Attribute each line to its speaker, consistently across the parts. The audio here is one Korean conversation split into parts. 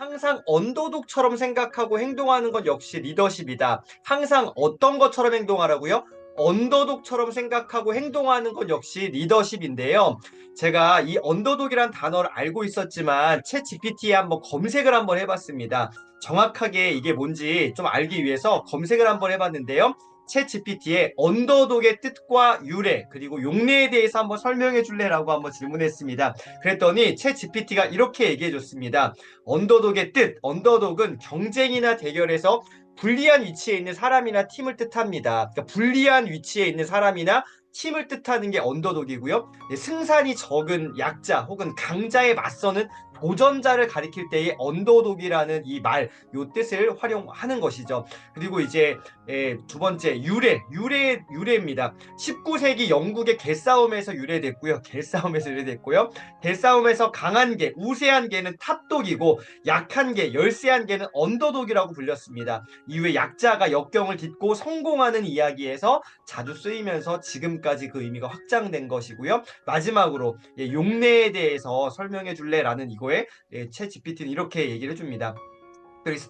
Speaker 1: 항상 언더독처럼 생각하고 행동하는 건 역시 리더십이다. 항상 어떤 것처럼 행동하라고요? 언더독처럼 생각하고 행동하는 건 역시 리더십인데요. 제가 이 언더독이란 단어를 알고 있었지만 챗 GPT에 한번 검색을 한번 해봤습니다. 정확하게 이게 뭔지 좀 알기 위해서 검색을 한번 해봤는데요. 챗 GPT에 언더독의 뜻과 유래 그리고 용례에 대해서 한번 설명해 줄래라고 한번 질문했습니다. 그랬더니 챗 GPT가 이렇게 얘기해 줬습니다. 언더독의 뜻, 언더독은 경쟁이나 대결에서 불리한 위치에 있는 사람이나 팀을 뜻합니다. 그러니까 불리한 위치에 있는 사람이나 팀을 뜻하는 게 언더독이고요. 승산이 적은 약자 혹은 강자에 맞서는 도전자를 가리킬 때의 언더독이라는 이 말, 요 뜻을 활용하는 것이죠. 그리고 이제 두 번째 유래입니다. 19세기 영국의 개싸움에서 유래됐고요. 개싸움에서 유래됐고요. 개싸움에서 강한 개, 우세한 개는 탑독이고 약한 개, 열세한 개는 언더독이라고 불렸습니다. 이후에 약자가 역경을 딛고 성공하는 이야기에서 자주 쓰이면서 지금까지 그 의미가 확장된 것이고요. 마지막으로 용례에 대해서 설명해 줄래라는 이거에 챗 GPT는 이렇게 얘기를 해줍니다. 그리고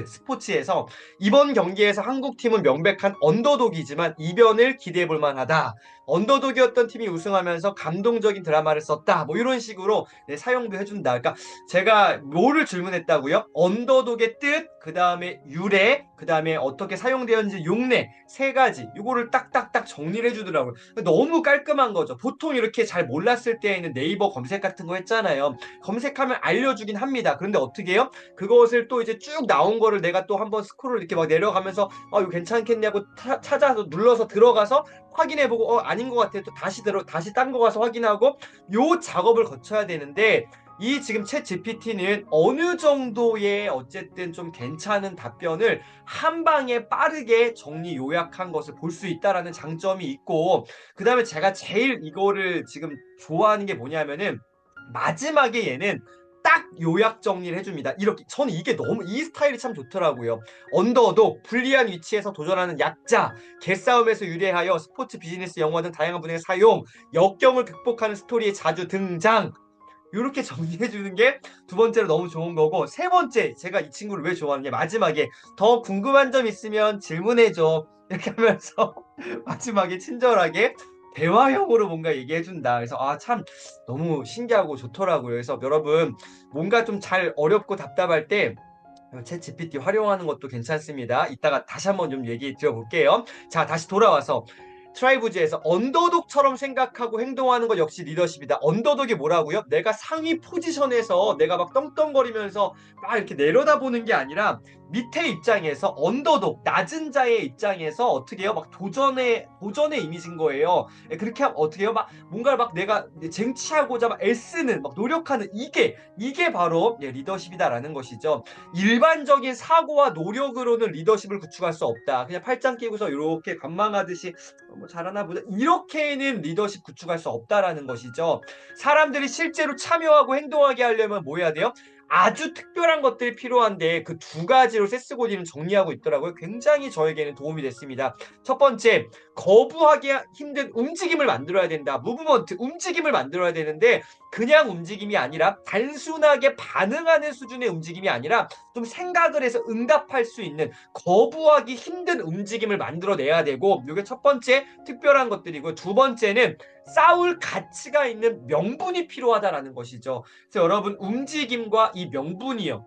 Speaker 1: 스포츠에서 이번 경기에서 한국팀은 명백한 언더독이지만 이변을 기대해 볼 만하다. 언더독이었던 팀이 우승하면서 감동적인 드라마를 썼다. 뭐 이런 식으로 사용도 해준다. 그러니까 제가 뭐를 질문했다고요? 언더독의 뜻, 그 다음에 유래, 그 다음에 어떻게 사용되었는지 용례 세 가지. 이거를 딱딱딱 정리를 해주더라고요. 너무 깔끔한 거죠. 보통 이렇게 잘 몰랐을 때에는 네이버 검색 같은 거 했잖아요. 검색하면 알려주긴 합니다. 그런데 어떻게 해요? 그것을 또 이제 쭉 나온 거를 내가 또 한번 스크롤 이렇게 막 내려가면서 이거 괜찮겠냐고 찾아서 눌러서 들어가서 확인해보고 아닌 것 같아 또 다시 딴 거 가서 확인하고 요 작업을 거쳐야 되는데 이 지금 챗 GPT는 어느 정도의 어쨌든 좀 괜찮은 답변을 한 방에 빠르게 정리 요약한 것을 볼 수 있다라는 장점이 있고 그 다음에 제가 제일 이거를 지금 좋아하는 게 뭐냐면은 마지막에 얘는 딱 요약 정리를 해줍니다. 이렇게 저는 이게 너무 이 스타일이 참 좋더라고요. 언더독, 불리한 위치에서 도전하는 약자, 개싸움에서 유래하여 스포츠, 비즈니스, 영화 등 다양한 분야의 사용, 역경을 극복하는 스토리에 자주 등장. 이렇게 정리해 주는 게 두 번째로 너무 좋은 거고 세 번째 제가 이 친구를 왜 좋아하느냐 마지막에 더 궁금한 점 있으면 질문해 줘 이렇게 하면서 마지막에 친절하게 대화형으로 뭔가 얘기해 준다. 그래서 참 너무 신기하고 좋더라고요. 그래서 여러분 뭔가 좀 잘 어렵고 답답할 때 챗 GPT 활용하는 것도 괜찮습니다. 이따가 다시 한번 좀 얘기 드려볼게요. 자, 다시 돌아와서 트라이브즈에서 언더독처럼 생각하고 행동하는 것 역시 리더십이다. 언더독이 뭐라고요? 내가 상위 포지션에서 내가 막 떵떵거리면서 막 이렇게 내려다보는 게 아니라 밑에 입장에서 언더독, 낮은 자의 입장에서 어떻게 해요? 막 도전의 이미지인 거예요. 그렇게 하면 어떻게 해요? 막 뭔가를 막 내가 쟁취하고자 막 애쓰는, 막 노력하는 이게 바로 리더십이다라는 것이죠. 일반적인 사고와 노력으로는 리더십을 구축할 수 없다. 그냥 팔짱 끼고서 이렇게 관망하듯이 뭐 잘하나 보다. 이렇게는 리더십 구축할 수 없다라는 것이죠. 사람들이 실제로 참여하고 행동하게 하려면 뭐 해야 돼요? 아주 특별한 것들이 필요한데 그 두 가지로 세스고디는 정리하고 있더라고요. 굉장히 저에게는 도움이 됐습니다. 첫 번째, 거부하기 힘든 움직임을 만들어야 된다. 무브먼트, 움직임을 만들어야 되는데 그냥 움직임이 아니라 단순하게 반응하는 수준의 움직임이 아니라 좀 생각을 해서 응답할 수 있는 거부하기 힘든 움직임을 만들어내야 되고 이게 첫 번째 특별한 것들이고 두 번째는 싸울 가치가 있는 명분이 필요하다라는 것이죠. 그래서 여러분 움직임과 이 명분이요.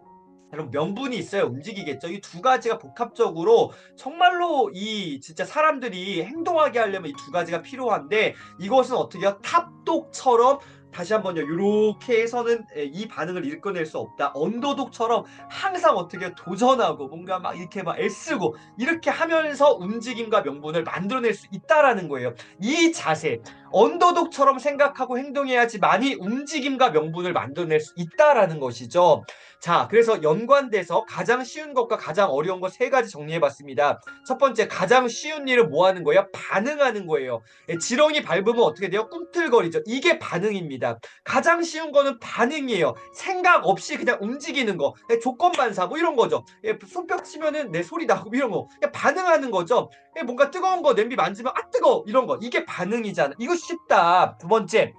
Speaker 1: 여러분 명분이 있어야 움직이겠죠. 이 두 가지가 복합적으로 정말로 이 진짜 사람들이 행동하게 하려면 이 두 가지가 필요한데 이것은 어떻게 해요? 탑독처럼 다시 한번요. 이렇게 해서는 이 반응을 이끌어낼 수 없다. 언더독처럼 항상 어떻게 도전하고 뭔가 막 이렇게 막 애쓰고 이렇게 하면서 움직임과 명분을 만들어낼 수 있다라는 거예요. 이 자세, 언더독처럼 생각하고 행동해야지만이 움직임과 명분을 만들어낼 수 있다라는 것이죠. 자, 그래서 연관돼서 가장 쉬운 것과 가장 어려운 것 세 가지 정리해봤습니다. 첫 번째, 가장 쉬운 일은 뭐 하는 거예요? 반응하는 거예요. 지렁이 밟으면 어떻게 돼요? 꿈틀거리죠. 이게 반응입니다. 가장 쉬운 거는 반응이에요. 생각 없이 그냥 움직이는 거. 조건 반사 뭐 이런 거죠. 손뼉 치면은 내 소리 나고 이런 거. 그냥 반응하는 거죠. 뭔가 뜨거운 거 냄비 만지면 뜨거워 이런 거. 이게 반응이잖아. 이거 쉽다. 두 번째,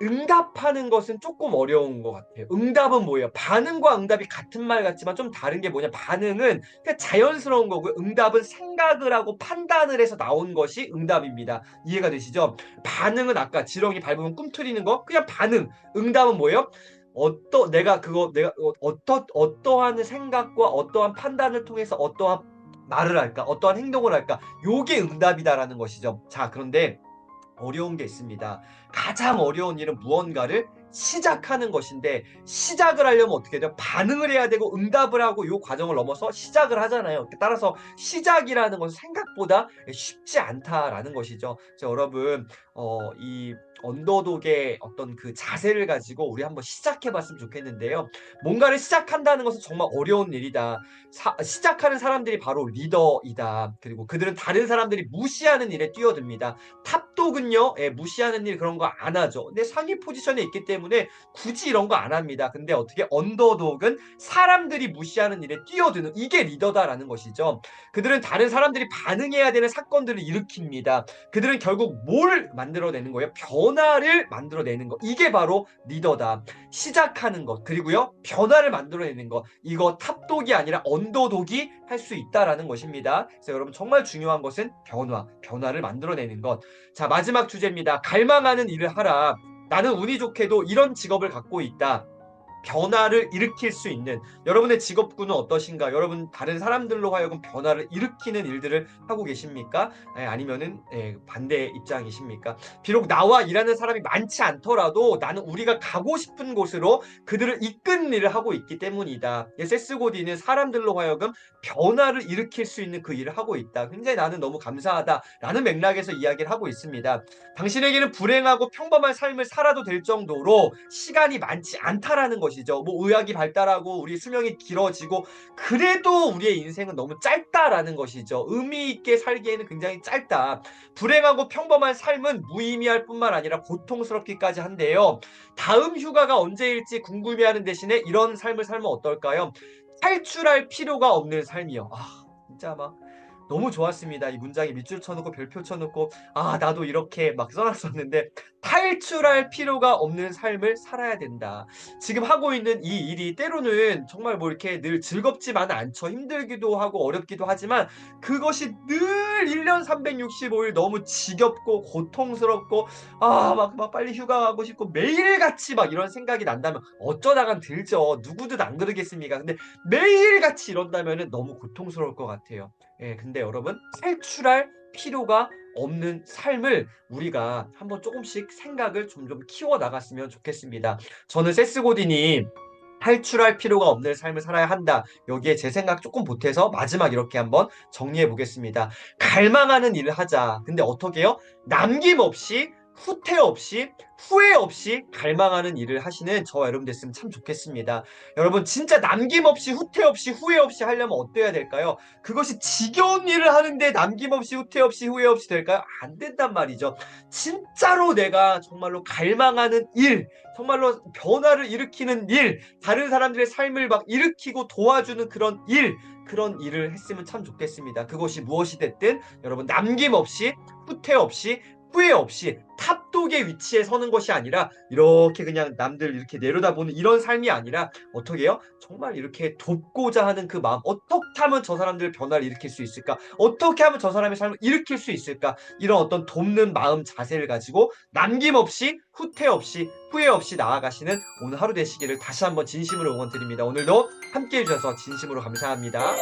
Speaker 1: 응답하는 것은 조금 어려운 것 같아요. 응답은 뭐예요? 반응과 응답이 같은 말 같지만 좀 다른 게 뭐냐? 반응은 그냥 자연스러운 거고요. 응답은 생각을 하고 판단을 해서 나온 것이 응답입니다. 이해가 되시죠? 반응은 아까 지렁이 밟으면 꿈틀이는 거 그냥 반응. 응답은 뭐예요? 내가 어떠한 생각과 어떠한 판단을 통해서 어떠한 말을 할까? 어떠한 행동을 할까? 요게 응답이다라는 것이죠. 자, 그런데 어려운 게 있습니다. 가장 어려운 일은 무언가를 시작하는 것인데 시작을 하려면 어떻게 돼요? 반응을 해야 되고 응답을 하고 요 과정을 넘어서 시작을 하잖아요. 따라서 시작이라는 것은 생각보다 쉽지 않다라는 것이죠. 여러분 이 언더독의 어떤 그 자세를 가지고 우리 한번 시작해 봤으면 좋겠는데요. 뭔가를 시작한다는 것은 정말 어려운 일이다. 시작하는 사람들이 바로 리더이다. 그리고 그들은 다른 사람들이 무시하는 일에 뛰어듭니다. 탑독은요, 무시하는 일 그런 거 안 하죠. 근데 상위 포지션에 있기 때문에 굳이 이런 거 안 합니다. 근데 어떻게 언더독은 사람들이 무시하는 일에 뛰어드는 이게 리더다라는 것이죠. 그들은 다른 사람들이 반응해야 되는 사건들을 일으킵니다. 그들은 결국 뭘 만들어내는 거예요? 변화를 만들어내는 것. 이게 바로 리더다. 시작하는 것, 그리고요, 변화를 만들어내는 것. 이거 탑독이 아니라 언더독이 할 수 있다라는 것입니다. 그래서 여러분 정말 중요한 것은 변화를 만들어내는 것. 자, 마지막 주제입니다. 갈망하는 일을 하라. 나는 운이 좋게도 이런 직업을 갖고 있다. 변화를 일으킬 수 있는 여러분의 직업군은 어떠신가? 여러분 다른 사람들로 하여금 변화를 일으키는 일들을 하고 계십니까? 아니면은 반대 입장이십니까? 비록 나와 일하는 사람이 많지 않더라도 나는 우리가 가고 싶은 곳으로 그들을 이끄는 일을 하고 있기 때문이다. 세스 고디는 사람들로 하여금 변화를 일으킬 수 있는 그 일을 하고 있다. 굉장히 나는 너무 감사하다라는 맥락에서 이야기를 하고 있습니다. 당신에게는 불행하고 평범한 삶을 살아도 될 정도로 시간이 많지 않다라는 것이죠. 뭐 의학이 발달하고 우리 수명이 길어지고 그래도 우리의 인생은 너무 짧다라는 것이죠. 의미 있게 살기에는 굉장히 짧다. 불행하고 평범한 삶은 무의미할 뿐만 아니라 고통스럽기까지 한데요. 다음 휴가가 언제일지 궁금해하는 대신에 이런 삶을 살면 어떨까요? 탈출할 필요가 없는 삶이요. 진짜 막 너무 좋았습니다. 이 문장에 밑줄 쳐놓고 별표 쳐놓고 나도 이렇게 막 써놨었는데 탈출할 필요가 없는 삶을 살아야 된다. 지금 하고 있는 이 일이 때로는 정말 뭐 이렇게 늘 즐겁지만은 않죠. 힘들기도 하고 어렵기도 하지만 그것이 늘 1년 365일 너무 지겹고 고통스럽고 막 빨리 휴가 가고 싶고 매일같이 막 이런 생각이 난다면 어쩌다간 들죠. 누구든 안 그러겠습니까? 근데 매일같이 이런다면은 너무 고통스러울 것 같아요. 근데 여러분 탈출할 필요가 없는 삶을 우리가 한번 조금씩 생각을 점점 키워 나갔으면 좋겠습니다. 저는 세스 고딘이 탈출할 필요가 없는 삶을 살아야 한다. 여기에 제 생각 조금 보태서 마지막 이렇게 한번 정리해 보겠습니다. 갈망하는 일을 하자. 근데 어떻게 해요? 남김없이 후퇴 없이 후회 없이 갈망하는 일을 하시는 저와 여러분 됐으면 참 좋겠습니다. 여러분 진짜 남김없이 후퇴 없이 후회 없이 하려면 어때야 될까요? 그것이 지겨운 일을 하는데 남김없이 후퇴 없이 후회 없이 될까요? 안 된단 말이죠. 진짜로 내가 정말로 갈망하는 일, 정말로 변화를 일으키는 일, 다른 사람들의 삶을 막 일으키고 도와주는 그런 일을 했으면 참 좋겠습니다. 그것이 무엇이 됐든 여러분 남김없이 후퇴 없이 후회 없이 탑독의 위치에 서는 것이 아니라 이렇게 그냥 남들 이렇게 내려다보는 이런 삶이 아니라 어떻게 해요? 정말 이렇게 돕고자 하는 그 마음, 어떻게 하면 저 사람들 변화를 일으킬 수 있을까? 어떻게 하면 저 사람의 삶을 일으킬 수 있을까? 이런 어떤 돕는 마음 자세를 가지고 남김없이 후퇴 없이 후회 없이 나아가시는 오늘 하루 되시기를 다시 한번 진심으로 응원드립니다. 오늘도 함께 해주셔서 진심으로 감사합니다.